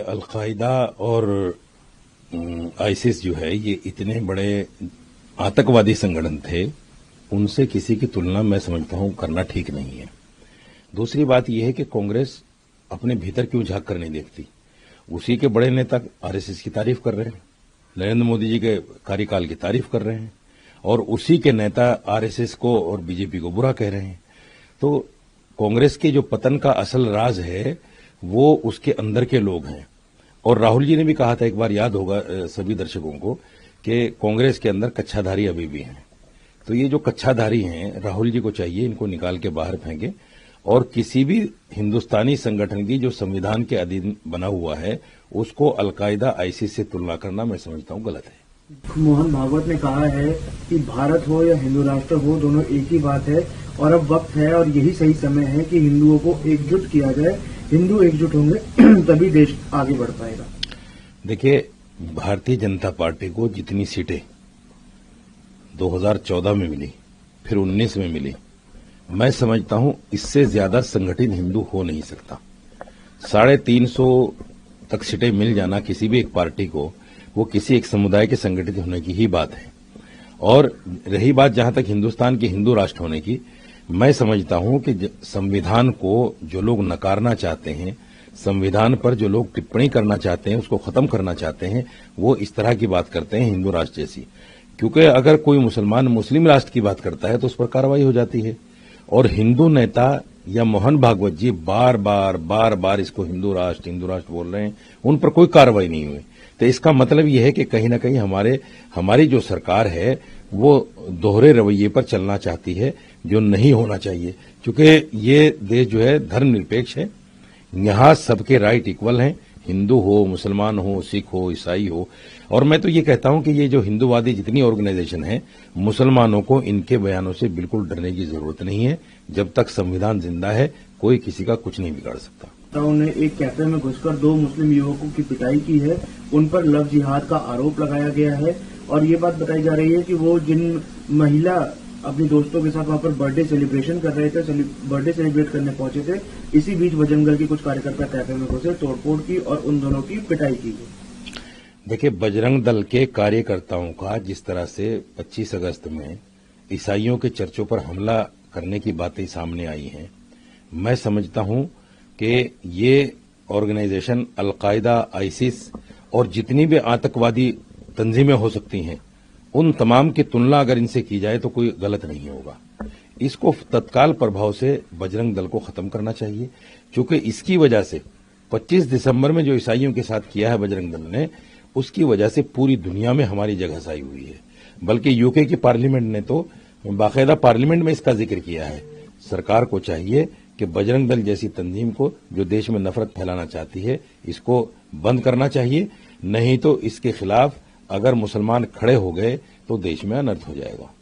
Al Qaeda और ISIS जो है ये इतने बड़े आतंकवादी संगठन थे, उनसे किसी की तुलना मैं समझता हूं करना ठीक नहीं है। दूसरी बात यह है कि कांग्रेस अपने भीतर क्यों झांक कर नहीं देखती। उसी के बड़े नेता आरएसएस की तारीफ कर रहे हैं, नरेंद्र मोदी जी के कार्यकाल की तारीफ कर रहे हैं, और उसी के नेता आरएसएस को और बीजेपी को बुरा कह रहे हैं। तो कांग्रेस के जो पतन का असल राज है वो उसके अंदर के लोग हैं। और राहुल जी ने भी कहा था, एक बार याद होगा सभी दर्शकों को, कि कांग्रेस के अंदर कच्छाधारी अभी भी हैं। तो ये जो कच्छाधारी हैं, राहुल जी को चाहिए इनको निकाल के बाहर फेंके, और किसी भी हिंदुस्तानी संगठन की जो संविधान के अधीन बना हुआ है उसको अलकायदा आईसिस से तुलना करना मैं समझता हूं गलत है। मोहन भागवत ने कहा है कि भारत हो या हिंदू राष्ट्र हो, दोनों एक ही बात है, और अब वक्त है और यही सही समय है कि हिंदुओं को एकजुट किया जाए। हिंदू एकजुट होंगे तभी देश आगे बढ़ पाएगा। देखिए, भारतीय जनता पार्टी को जितनी सीटें 2014 में मिली, फिर 19 में मिली, मैं समझता हूं इससे ज्यादा संगठित हिंदू हो नहीं सकता। 350 तक सीटें मिल जाना किसी भी एक पार्टी को, वो किसी एक समुदाय के संगठित होने की ही बात है। और रही बात जहां तक हिंदुस्तान के हिंदू राष्ट्र होने की, मैं समझता हूं कि संविधान को जो लोग नकारना चाहते हैं, संविधान पर जो लोग टिप्पणी करना चाहते हैं, उसको खत्म करना चाहते हैं, वो इस तरह की बात करते हैं हिंदू राष्ट्र जैसी। क्योंकि अगर कोई मुसलमान मुस्लिम राष्ट्र की बात करता है तो उस पर कार्रवाई हो जाती है, और हिंदू नेता या मोहन भागवत जी बार बार इसको हिंदू राष्ट्र बोल रहे हैं, उन पर कोई कार्रवाई नहीं हुई। तो इसका मतलब यह है कि कहीं ना कहीं हमारी जो सरकार है वो दोहरे रवैये पर चलना चाहती है, जो नहीं होना चाहिए। क्योंकि ये देश जो है धर्मनिरपेक्ष है, यहां सबके राइट इक्वल हैं, हिंदू हो, मुसलमान हो, सिख हो, ईसाई हो। और मैं तो ये कहता हूं कि ये जो हिंदूवादी जितनी ऑर्गेनाइजेशन है, मुसलमानों को इनके बयानों से बिल्कुल डरने की जरूरत नहीं है। जब तक संविधान जिंदा है कोई किसी का कुछ नहीं बिगाड़ सकता। उन्होंने एक कैफे में घुसकर 2 मुस्लिम युवकों की पिटाई की है, उन पर लव जिहाद का आरोप लगाया गया है, और ये बात बताई जा रही है कि वो जिन महिला अपने दोस्तों के साथ वहां पर बर्थडे सेलिब्रेशन कर रहे थे, बर्थडे सेलिब्रेट करने पहुंचे थे, इसी बीच बजरंग दल के कुछ कार्यकर्ता कैफे में घुसे, तोड़फोड़ की और उन दोनों की पिटाई की गई। देखिए, बजरंग दल के कार्यकर्ताओं का जिस तरह से 25 अगस्त में ईसाइयों के चर्चों पर हमला करने की बातें सामने आई हैं, मैं समझता हूं कि ये ऑर्गेनाइजेशन अलकायदा, आईसिस और जितनी भी आतंकवादी तंजीमें हो सकती हैं, उन तमाम की तुलना अगर इनसे की जाए तो कोई गलत नहीं होगा। इसको तत्काल प्रभाव से बजरंग दल को खत्म करना चाहिए, क्योंकि इसकी वजह से 25 दिसंबर में जो ईसाइयों के साथ किया है बजरंग दल ने, उसकी वजह से पूरी दुनिया में हमारी जगहसाई हुई है। बल्कि यूके की पार्लियामेंट ने तो बाकायदा पार्लियामेंट में इसका जिक्र किया है। सरकार को चाहिए कि बजरंग दल जैसी तंजीम को, जो देश में नफरत फैलाना चाहती है, इसको बंद करना चाहिए। नहीं तो इसके खिलाफ अगर मुसलमान खड़े हो गए तो देश में अनर्थ हो जाएगा।